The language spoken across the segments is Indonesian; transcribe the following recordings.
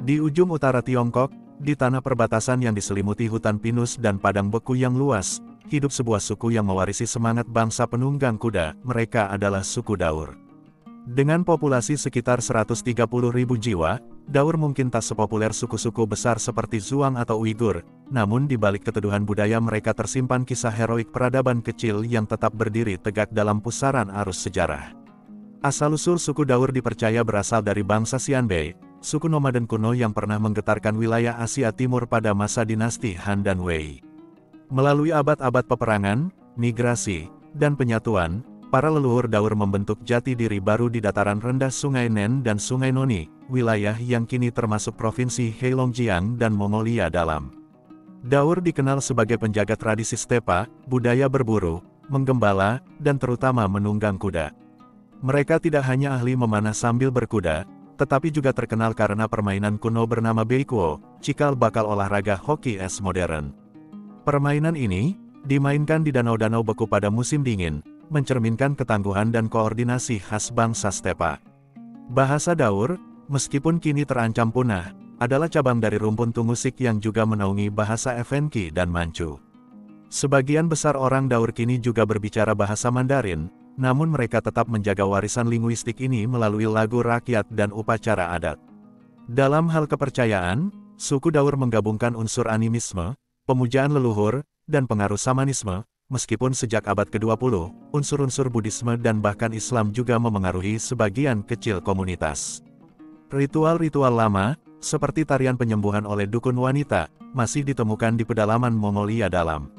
Di ujung utara Tiongkok, di tanah perbatasan yang diselimuti hutan pinus dan padang beku yang luas, hidup sebuah suku yang mewarisi semangat bangsa penunggang kuda. Mereka adalah suku Daur. Dengan populasi sekitar 130.000 jiwa, Daur mungkin tak sepopuler suku-suku besar seperti Zhuang atau Uighur, namun di balik keteduhan budaya mereka tersimpan kisah heroik peradaban kecil yang tetap berdiri tegak dalam pusaran arus sejarah. Asal-usul suku Daur dipercaya berasal dari bangsa Xianbei, suku nomaden kuno yang pernah menggetarkan wilayah Asia Timur pada masa dinasti Han dan Wei. Melalui abad-abad peperangan, migrasi, dan penyatuan, para leluhur Daur membentuk jati diri baru di dataran rendah Sungai Nen dan Sungai Noni, wilayah yang kini termasuk provinsi Heilongjiang dan Mongolia Dalam. Daur dikenal sebagai penjaga tradisi stepa, budaya berburu, menggembala, dan terutama menunggang kuda. Mereka tidak hanya ahli memanah sambil berkuda, tetapi juga terkenal karena permainan kuno bernama Beikuo, cikal bakal olahraga hoki es modern. Permainan ini dimainkan di danau-danau beku pada musim dingin, mencerminkan ketangguhan dan koordinasi khas bangsa stepa. Bahasa Daur, meskipun kini terancam punah, adalah cabang dari rumpun Tungusik yang juga menaungi bahasa Evenki dan Manchu. Sebagian besar orang Daur kini juga berbicara bahasa Mandarin, namun mereka tetap menjaga warisan linguistik ini melalui lagu rakyat dan upacara adat. Dalam hal kepercayaan, suku Daur menggabungkan unsur animisme, pemujaan leluhur, dan pengaruh shamanisme. Meskipun sejak abad ke-20, unsur-unsur Buddhisme dan bahkan Islam juga memengaruhi sebagian kecil komunitas. Ritual-ritual lama, seperti tarian penyembuhan oleh dukun wanita, masih ditemukan di pedalaman Mongolia Dalam.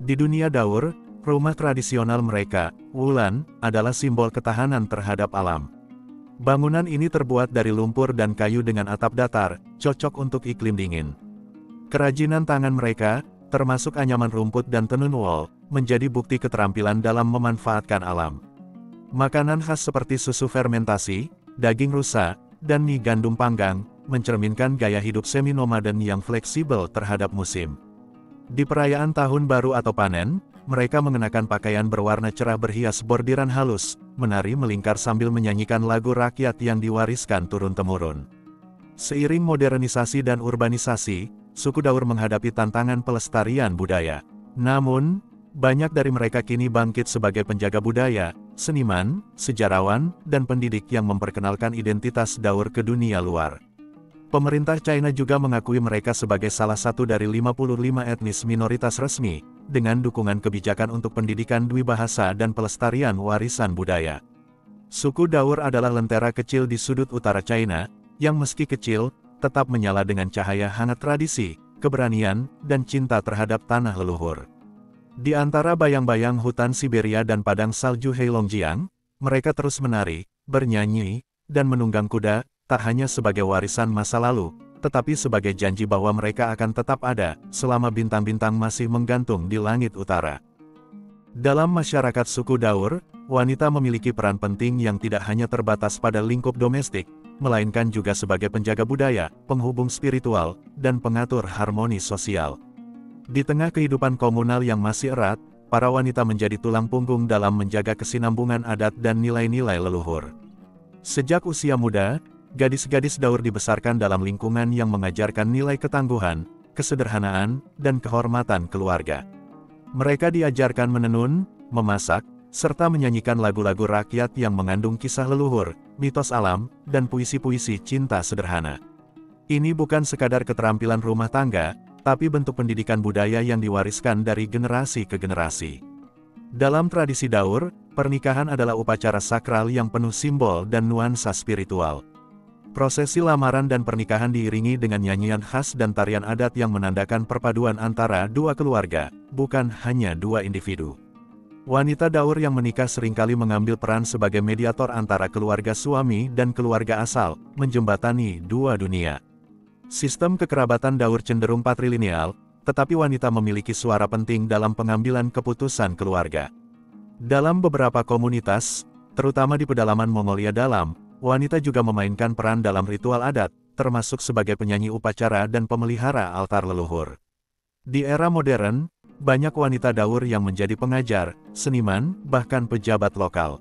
Di dunia Daur, rumah tradisional mereka, Wulan, adalah simbol ketahanan terhadap alam. Bangunan ini terbuat dari lumpur dan kayu dengan atap datar, cocok untuk iklim dingin. Kerajinan tangan mereka, termasuk anyaman rumput dan tenun wol, menjadi bukti keterampilan dalam memanfaatkan alam. Makanan khas seperti susu fermentasi, daging rusa, dan mie gandum panggang, mencerminkan gaya hidup semi-nomaden yang fleksibel terhadap musim. Di perayaan tahun baru atau panen, mereka mengenakan pakaian berwarna cerah berhias bordiran halus, menari melingkar sambil menyanyikan lagu rakyat yang diwariskan turun-temurun. Seiring modernisasi dan urbanisasi, suku Daur menghadapi tantangan pelestarian budaya. Namun, banyak dari mereka kini bangkit sebagai penjaga budaya, seniman, sejarawan, dan pendidik yang memperkenalkan identitas Daur ke dunia luar. Pemerintah China juga mengakui mereka sebagai salah satu dari 55 etnis minoritas resmi, dengan dukungan kebijakan untuk pendidikan dwibahasa dan pelestarian warisan budaya. Suku Daur adalah lentera kecil di sudut utara China, yang meski kecil, tetap menyala dengan cahaya hangat tradisi, keberanian, dan cinta terhadap tanah leluhur. Di antara bayang-bayang hutan Siberia dan padang salju Heilongjiang, mereka terus menari, bernyanyi, dan menunggang kuda, tak hanya sebagai warisan masa lalu, tetapi sebagai janji bahwa mereka akan tetap ada, selama bintang-bintang masih menggantung di langit utara. Dalam masyarakat suku Daur, wanita memiliki peran penting yang tidak hanya terbatas pada lingkup domestik, melainkan juga sebagai penjaga budaya, penghubung spiritual, dan pengatur harmoni sosial. Di tengah kehidupan komunal yang masih erat, para wanita menjadi tulang punggung dalam menjaga kesinambungan adat dan nilai-nilai leluhur. Sejak usia muda, gadis-gadis Daur dibesarkan dalam lingkungan yang mengajarkan nilai ketangguhan, kesederhanaan, dan kehormatan keluarga. Mereka diajarkan menenun, memasak, serta menyanyikan lagu-lagu rakyat yang mengandung kisah leluhur, mitos alam, dan puisi-puisi cinta sederhana. Ini bukan sekadar keterampilan rumah tangga, tapi bentuk pendidikan budaya yang diwariskan dari generasi ke generasi. Dalam tradisi Daur, pernikahan adalah upacara sakral yang penuh simbol dan nuansa spiritual. Prosesi lamaran dan pernikahan diiringi dengan nyanyian khas dan tarian adat yang menandakan perpaduan antara dua keluarga, bukan hanya dua individu. Wanita Daur yang menikah seringkali mengambil peran sebagai mediator antara keluarga suami dan keluarga asal, menjembatani dua dunia. Sistem kekerabatan Daur cenderung patrilineal, tetapi wanita memiliki suara penting dalam pengambilan keputusan keluarga. Dalam beberapa komunitas, terutama di pedalaman Mongolia Dalam, wanita juga memainkan peran dalam ritual adat, termasuk sebagai penyanyi upacara dan pemelihara altar leluhur. Di era modern, banyak wanita Daur yang menjadi pengajar, seniman, bahkan pejabat lokal.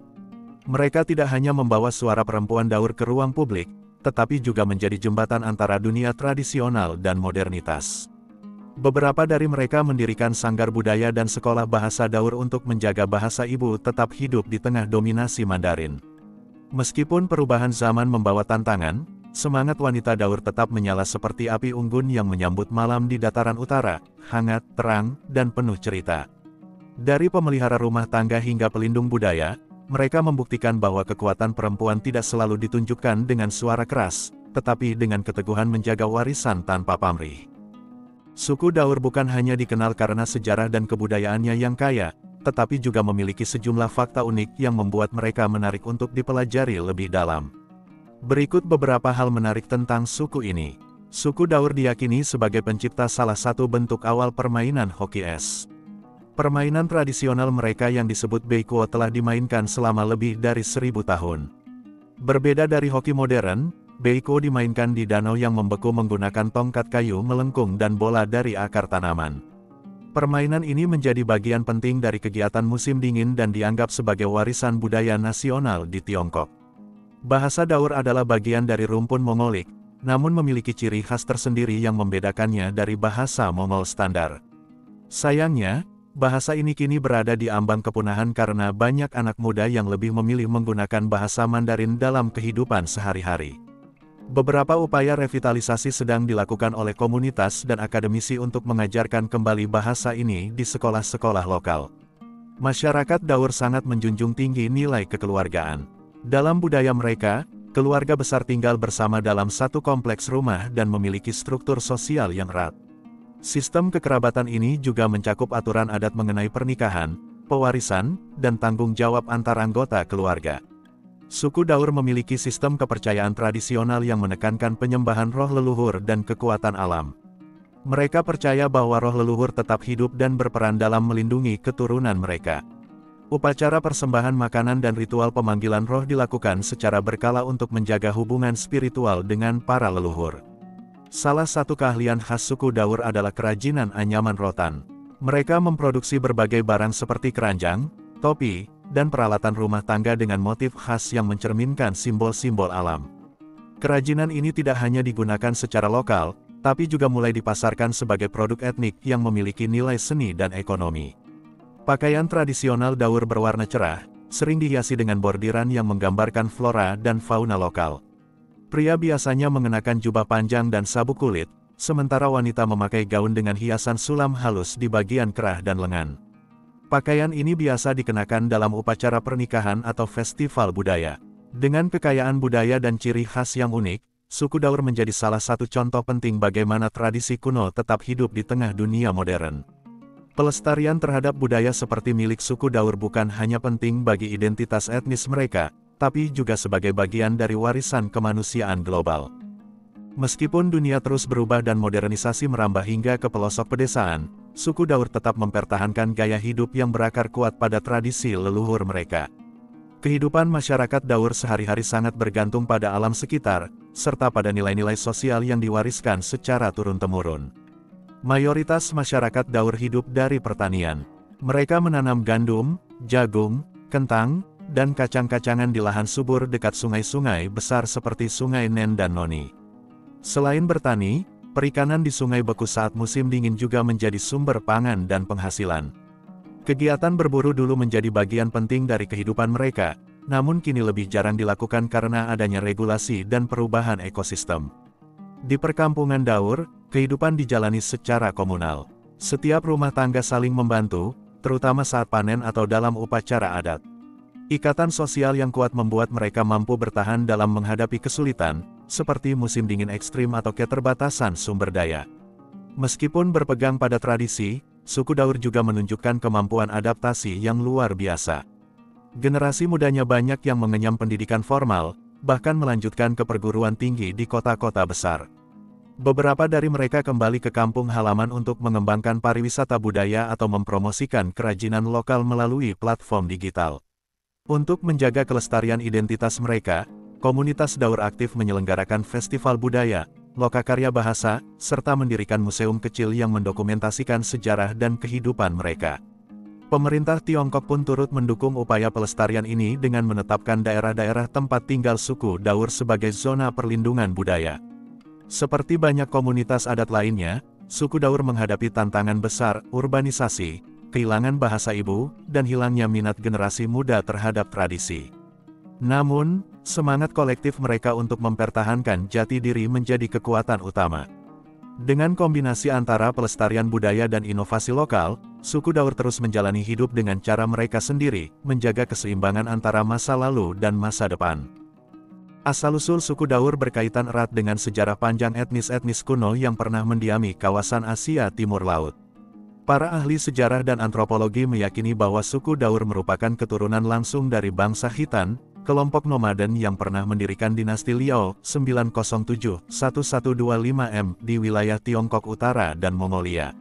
Mereka tidak hanya membawa suara perempuan Daur ke ruang publik, tetapi juga menjadi jembatan antara dunia tradisional dan modernitas. Beberapa dari mereka mendirikan sanggar budaya dan sekolah bahasa Daur untuk menjaga bahasa ibu tetap hidup di tengah dominasi Mandarin. Meskipun perubahan zaman membawa tantangan, semangat wanita Daur tetap menyala seperti api unggun yang menyambut malam di dataran utara, hangat, terang, dan penuh cerita. Dari pemelihara rumah tangga hingga pelindung budaya, mereka membuktikan bahwa kekuatan perempuan tidak selalu ditunjukkan dengan suara keras, tetapi dengan keteguhan menjaga warisan tanpa pamrih. Suku Daur bukan hanya dikenal karena sejarah dan kebudayaannya yang kaya, tetapi juga memiliki sejumlah fakta unik yang membuat mereka menarik untuk dipelajari lebih dalam. Berikut beberapa hal menarik tentang suku ini. Suku Daur diyakini sebagai pencipta salah satu bentuk awal permainan hoki es. Permainan tradisional mereka yang disebut beikuo telah dimainkan selama lebih dari 1000 tahun. Berbeda dari hoki modern, beikuo dimainkan di danau yang membeku menggunakan tongkat kayu melengkung dan bola dari akar tanaman. Permainan ini menjadi bagian penting dari kegiatan musim dingin dan dianggap sebagai warisan budaya nasional di Tiongkok. Bahasa Daur adalah bagian dari rumpun Mongolik, namun memiliki ciri khas tersendiri yang membedakannya dari bahasa Mongol standar. Sayangnya, bahasa ini kini berada di ambang kepunahan karena banyak anak muda yang lebih memilih menggunakan bahasa Mandarin dalam kehidupan sehari-hari. Beberapa upaya revitalisasi sedang dilakukan oleh komunitas dan akademisi untuk mengajarkan kembali bahasa ini di sekolah-sekolah lokal. Masyarakat Daur sangat menjunjung tinggi nilai kekeluargaan. Dalam budaya mereka, keluarga besar tinggal bersama dalam satu kompleks rumah dan memiliki struktur sosial yang erat. Sistem kekerabatan ini juga mencakup aturan adat mengenai pernikahan, pewarisan, dan tanggung jawab antar anggota keluarga. Suku Daur memiliki sistem kepercayaan tradisional yang menekankan penyembahan roh leluhur dan kekuatan alam. Mereka percaya bahwa roh leluhur tetap hidup dan berperan dalam melindungi keturunan mereka. Upacara persembahan makanan dan ritual pemanggilan roh dilakukan secara berkala untuk menjaga hubungan spiritual dengan para leluhur. Salah satu keahlian khas suku Daur adalah kerajinan anyaman rotan. Mereka memproduksi berbagai barang seperti keranjang, topi, dan peralatan rumah tangga dengan motif khas yang mencerminkan simbol-simbol alam. Kerajinan ini tidak hanya digunakan secara lokal, tapi juga mulai dipasarkan sebagai produk etnik yang memiliki nilai seni dan ekonomi. Pakaian tradisional Daur berwarna cerah, sering dihiasi dengan bordiran yang menggambarkan flora dan fauna lokal. Pria biasanya mengenakan jubah panjang dan sabuk kulit, sementara wanita memakai gaun dengan hiasan sulam halus di bagian kerah dan lengan. Pakaian ini biasa dikenakan dalam upacara pernikahan atau festival budaya. Dengan kekayaan budaya dan ciri khas yang unik, suku Daur menjadi salah satu contoh penting bagaimana tradisi kuno tetap hidup di tengah dunia modern. Pelestarian terhadap budaya seperti milik suku Daur bukan hanya penting bagi identitas etnis mereka, tapi juga sebagai bagian dari warisan kemanusiaan global. Meskipun dunia terus berubah dan modernisasi merambah hingga ke pelosok pedesaan, suku Daur tetap mempertahankan gaya hidup yang berakar kuat pada tradisi leluhur mereka. Kehidupan masyarakat Daur sehari-hari sangat bergantung pada alam sekitar, serta pada nilai-nilai sosial yang diwariskan secara turun-temurun. Mayoritas masyarakat Daur hidup dari pertanian. Mereka menanam gandum, jagung, kentang, dan kacang-kacangan di lahan subur dekat sungai-sungai besar seperti Sungai Nen dan Noni. Selain bertani, perikanan di sungai beku saat musim dingin juga menjadi sumber pangan dan penghasilan. Kegiatan berburu dulu menjadi bagian penting dari kehidupan mereka, namun kini lebih jarang dilakukan karena adanya regulasi dan perubahan ekosistem. Di perkampungan Daur, kehidupan dijalani secara komunal. Setiap rumah tangga saling membantu, terutama saat panen atau dalam upacara adat. Ikatan sosial yang kuat membuat mereka mampu bertahan dalam menghadapi kesulitan, seperti musim dingin ekstrim atau keterbatasan sumber daya. Meskipun berpegang pada tradisi, suku Daur juga menunjukkan kemampuan adaptasi yang luar biasa. Generasi mudanya banyak yang mengenyam pendidikan formal, bahkan melanjutkan ke perguruan tinggi di kota-kota besar. Beberapa dari mereka kembali ke kampung halaman untuk mengembangkan pariwisata budaya atau mempromosikan kerajinan lokal melalui platform digital. Untuk menjaga kelestarian identitas mereka, komunitas Daur aktif menyelenggarakan festival budaya, lokakarya bahasa, serta mendirikan museum kecil yang mendokumentasikan sejarah dan kehidupan mereka. Pemerintah Tiongkok pun turut mendukung upaya pelestarian ini dengan menetapkan daerah-daerah tempat tinggal suku Daur sebagai zona perlindungan budaya. Seperti banyak komunitas adat lainnya, suku Daur menghadapi tantangan besar, urbanisasi, kehilangan bahasa ibu, dan hilangnya minat generasi muda terhadap tradisi. Namun, semangat kolektif mereka untuk mempertahankan jati diri menjadi kekuatan utama. Dengan kombinasi antara pelestarian budaya dan inovasi lokal, suku Daur terus menjalani hidup dengan cara mereka sendiri, menjaga keseimbangan antara masa lalu dan masa depan. Asal-usul suku Daur berkaitan erat dengan sejarah panjang etnis-etnis kuno yang pernah mendiami kawasan Asia Timur Laut. Para ahli sejarah dan antropologi meyakini bahwa suku Daur merupakan keturunan langsung dari bangsa Khitan, kelompok nomaden yang pernah mendirikan dinasti Liao 907-1125 M di wilayah Tiongkok Utara dan Mongolia.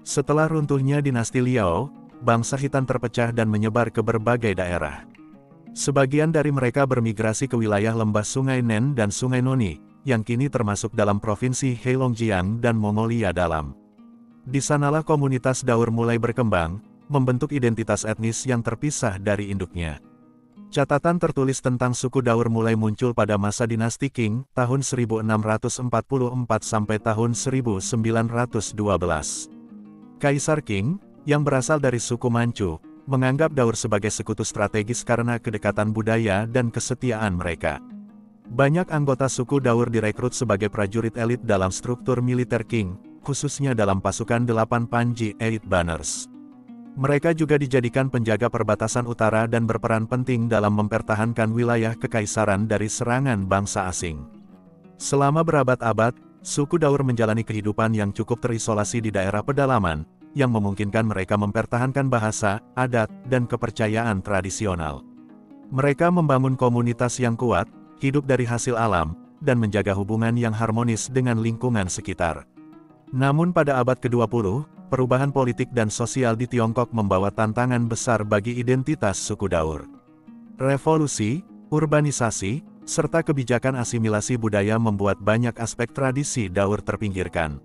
Setelah runtuhnya dinasti Liao, bangsa Khitan terpecah dan menyebar ke berbagai daerah. Sebagian dari mereka bermigrasi ke wilayah lembah Sungai Nen dan Sungai Noni, yang kini termasuk dalam provinsi Heilongjiang dan Mongolia Dalam. Di sanalah komunitas Daur mulai berkembang, membentuk identitas etnis yang terpisah dari induknya. Catatan tertulis tentang suku Daur mulai muncul pada masa dinasti Qing, tahun 1644 sampai tahun 1912. Kaisar Qing, yang berasal dari suku Manchu, menganggap Daur sebagai sekutu strategis karena kedekatan budaya dan kesetiaan mereka. Banyak anggota suku Daur direkrut sebagai prajurit elit dalam struktur militer Qing, khususnya dalam pasukan 8 Panji Eight Banners. Mereka juga dijadikan penjaga perbatasan utara dan berperan penting dalam mempertahankan wilayah kekaisaran dari serangan bangsa asing. Selama berabad-abad, suku Daur menjalani kehidupan yang cukup terisolasi di daerah pedalaman, yang memungkinkan mereka mempertahankan bahasa, adat, dan kepercayaan tradisional. Mereka membangun komunitas yang kuat, hidup dari hasil alam, dan menjaga hubungan yang harmonis dengan lingkungan sekitar. Namun pada abad ke-20, perubahan politik dan sosial di Tiongkok membawa tantangan besar bagi identitas suku Daur. Revolusi, urbanisasi, serta kebijakan asimilasi budaya membuat banyak aspek tradisi Daur terpinggirkan.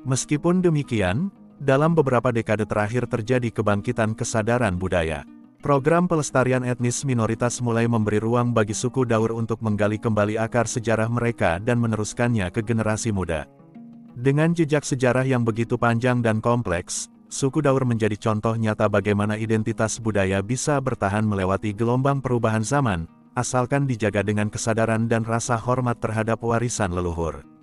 Meskipun demikian, dalam beberapa dekade terakhir terjadi kebangkitan kesadaran budaya. Program pelestarian etnis minoritas mulai memberi ruang bagi suku Daur untuk menggali kembali akar sejarah mereka dan meneruskannya ke generasi muda. Dengan jejak sejarah yang begitu panjang dan kompleks, suku Daur menjadi contoh nyata bagaimana identitas budaya bisa bertahan melewati gelombang perubahan zaman, asalkan dijaga dengan kesadaran dan rasa hormat terhadap warisan leluhur.